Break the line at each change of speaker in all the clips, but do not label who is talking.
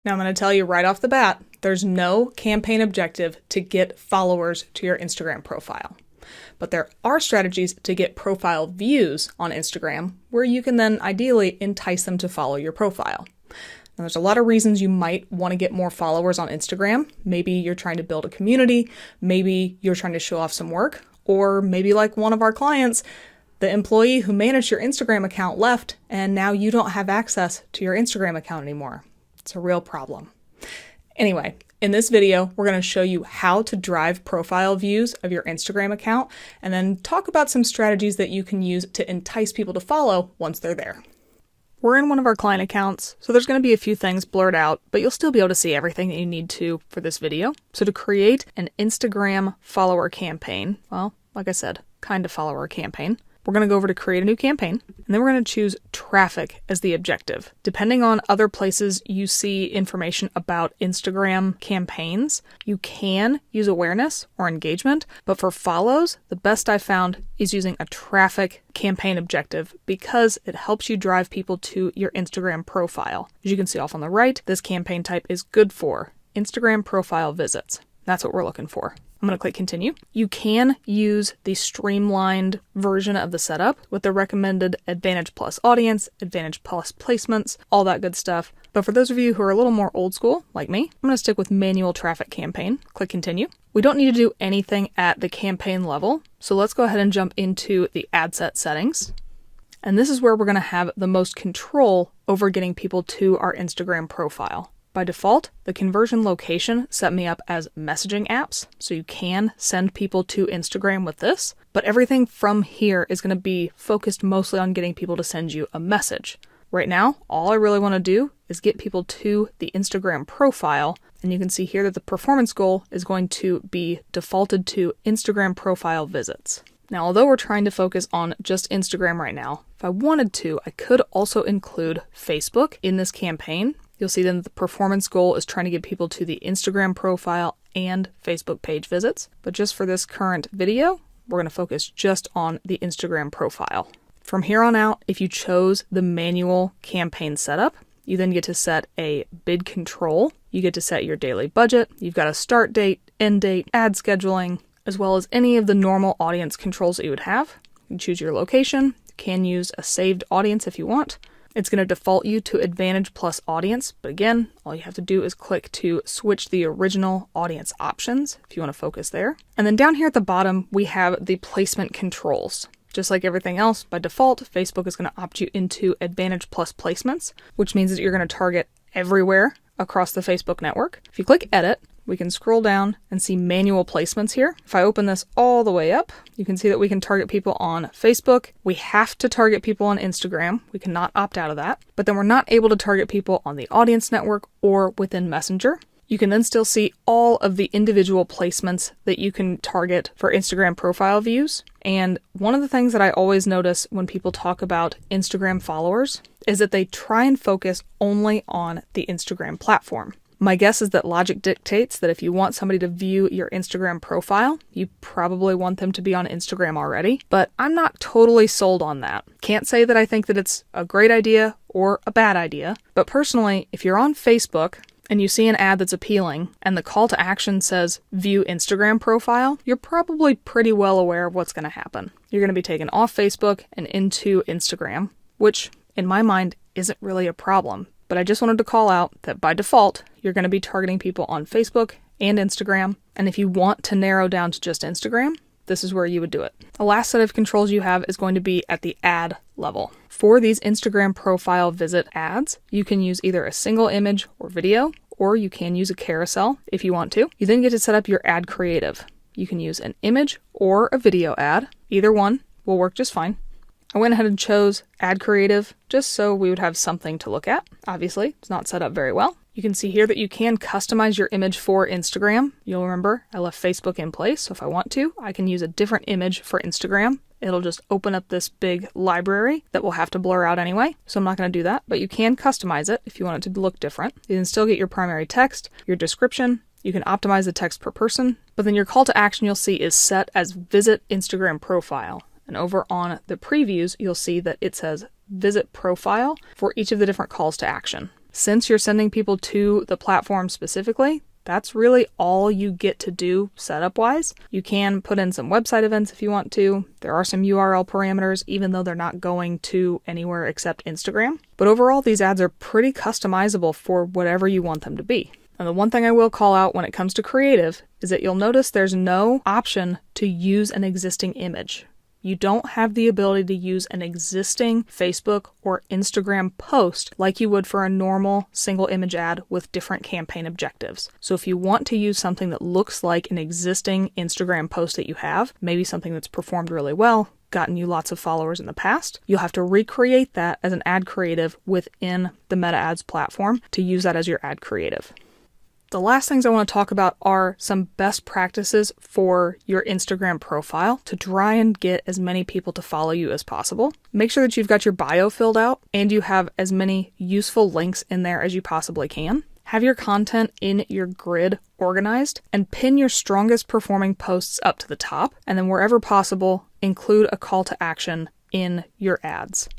Now I'm going to tell you right off the bat, there's no campaign objective to get followers to your Instagram profile. But there are strategies to get profile views on Instagram where you can then ideally entice them to follow your profile. Now, there's a lot of reasons you might want to get more followers on Instagram. Maybe you're trying to build a community, maybe you're trying to show off some work, or maybe like one of our clients, the employee who managed your Instagram account left and now you don't have access to your Instagram account anymore. It's a real problem. Anyway, in this video, we're going to show you how to drive profile views of your Instagram account and then talk about some strategies that you can use to entice people to follow once they're there. We're in one of our client accounts, so there's going to be a few things blurred out, but you'll still be able to see everything that you need to for this video. So to create an Instagram follower campaign, well, like I said, kind of follower campaign, we're going to go over to create a new campaign, and then we're going to choose traffic as the objective. Depending on other places you see information about Instagram campaigns, you can use awareness or engagement, but for follows, the best I found is using a traffic campaign objective because it helps you drive people to your Instagram profile. As you can see off on the right, this campaign type is good for Instagram profile visits. That's what we're looking for. I'm going to click continue. You can use the streamlined version of the setup with the recommended Advantage Plus audience, Advantage Plus placements, all that good stuff. But for those of you who are a little more old school, like me, I'm going to stick with manual traffic campaign. Click continue. We don't need to do anything at the campaign level. So let's go ahead and jump into the ad set settings. And this is where we're going to have the most control over getting people to our Instagram profile. By default, the conversion location set me up as messaging apps, so you can send people to Instagram with this, but everything from here is going to be focused mostly on getting people to send you a message. Right now, all I really want to do is get people to the Instagram profile, and you can see here that the performance goal is going to be defaulted to Instagram profile visits. Now, although we're trying to focus on just Instagram right now, if I wanted to, I could also include Facebook in this campaign. You'll see then that the performance goal is trying to get people to the Instagram profile and Facebook page visits. But just for this current video, we're going to focus just on the Instagram profile. From here on out, if you chose the manual campaign setup, you then get to set a bid control. You get to set your daily budget. You've got a start date, end date, ad scheduling, as well as any of the normal audience controls that you would have. You can choose your location. You can use a saved audience if you want. It's going to default you to Advantage Plus audience, but again, all you have to do is click to switch the original audience options if you want to focus there. And then down here at the bottom, we have the placement controls. Just like everything else, by default, Facebook is going to opt you into Advantage Plus placements, which means that you're going to target everywhere across the Facebook network. If you click Edit, we can scroll down and see manual placements here. If I open this all the way up, you can see that we can target people on Facebook. We have to target people on Instagram. We cannot opt out of that. But then we're not able to target people on the audience network or within Messenger. You can then still see all of the individual placements that you can target for Instagram profile views. And one of the things that I always notice when people talk about Instagram followers is that they try and focus only on the Instagram platform. My guess is that logic dictates that if you want somebody to view your Instagram profile, you probably want them to be on Instagram already, but I'm not totally sold on that. Can't say that I think that it's a great idea or a bad idea, but personally, if you're on Facebook and you see an ad that's appealing and the call to action says view Instagram profile, you're probably pretty well aware of what's going to happen. You're going to be taken off Facebook and into Instagram, which in my mind isn't really a problem. But I just wanted to call out that by default, you're going to be targeting people on Facebook and Instagram. And if you want to narrow down to just Instagram, this is where you would do it. The last set of controls you have is going to be at the ad level. For these Instagram profile visit ads, you can use either a single image or video, or you can use a carousel if you want to. You then get to set up your ad creative. You can use an image or a video ad. Either one will work just fine. I went ahead and chose Ad Creative just so we would have something to look at. Obviously, it's not set up very well. You can see here that you can customize your image for Instagram. You'll remember I left Facebook in place, so if I want to, I can use a different image for Instagram. It'll just open up this big library that we'll have to blur out anyway, so I'm not going to do that, but you can customize it if you want it to look different. You can still get your primary text, your description. You can optimize the text per person, but then your call to action you'll see is set as visit Instagram profile. And over on the previews, you'll see that it says visit profile for each of the different calls to action. Since you're sending people to the platform specifically, that's really all you get to do setup-wise. You can put in some website events if you want to. There are some URL parameters, even though they're not going to anywhere except Instagram. But overall, these ads are pretty customizable for whatever you want them to be. And the one thing I will call out when it comes to creative is that you'll notice there's no option to use an existing image. You don't have the ability to use an existing Facebook or Instagram post like you would for a normal single image ad with different campaign objectives. So if you want to use something that looks like an existing Instagram post that you have, maybe something that's performed really well, gotten you lots of followers in the past, you'll have to recreate that as an ad creative within the Meta Ads platform to use that as your ad creative. The last things I want to talk about are some best practices for your Instagram profile to try and get as many people to follow you as possible. Make sure that you've got your bio filled out and you have as many useful links in there as you possibly can. Have your content in your grid organized and pin your strongest performing posts up to the top, and then wherever possible, include a call to action in your ads.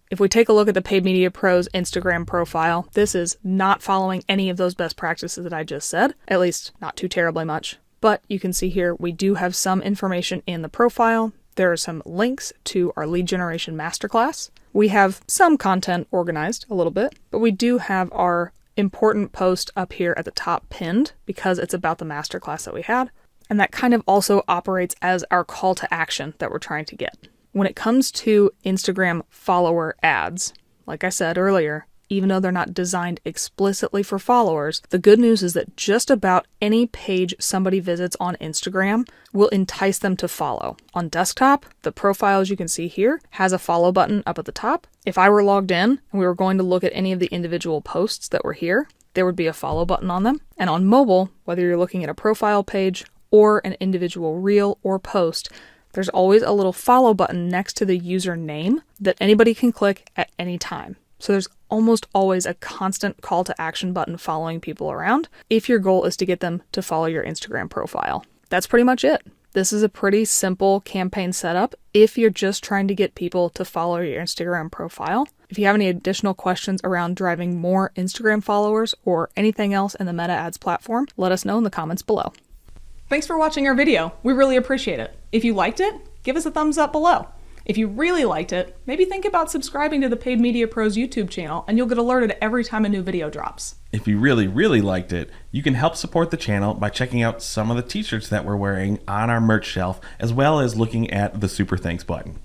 If we take a look at the Paid Media Pro's Instagram profile, this is not following any of those best practices that I just said, at least not too terribly much. But you can see here, we do have some information in the profile. There are some links to our lead generation masterclass. We have some content organized a little bit, but we do have our important post up here at the top pinned because it's about the masterclass that we had. And that kind of also operates as our call to action that we're trying to get. When it comes to Instagram follower ads, like I said earlier, even though they're not designed explicitly for followers, the good news is that just about any page somebody visits on Instagram will entice them to follow. On desktop, the profile, as you can see here, has a follow button up at the top. If I were logged in and we were going to look at any of the individual posts that were here, there would be a follow button on them. And on mobile, whether you're looking at a profile page or an individual reel or post, there's always a little follow button next to the user name that anybody can click at any time. So there's almost always a constant call to action button following people around if your goal is to get them to follow your Instagram profile. That's pretty much it. This is a pretty simple campaign setup if you're just trying to get people to follow your Instagram profile. If you have any additional questions around driving more Instagram followers or anything else in the Meta Ads platform, let us know in the comments below. Thanks for watching our video. We really appreciate it. If you liked it, give us a thumbs up below. If you really liked it, maybe think about subscribing to the Paid Media Pro's YouTube channel and you'll get alerted every time a new video drops.
If you really liked it, you can help support the channel by checking out some of the t-shirts that we're wearing on our merch shelf, as well as looking at the Super Thanks button.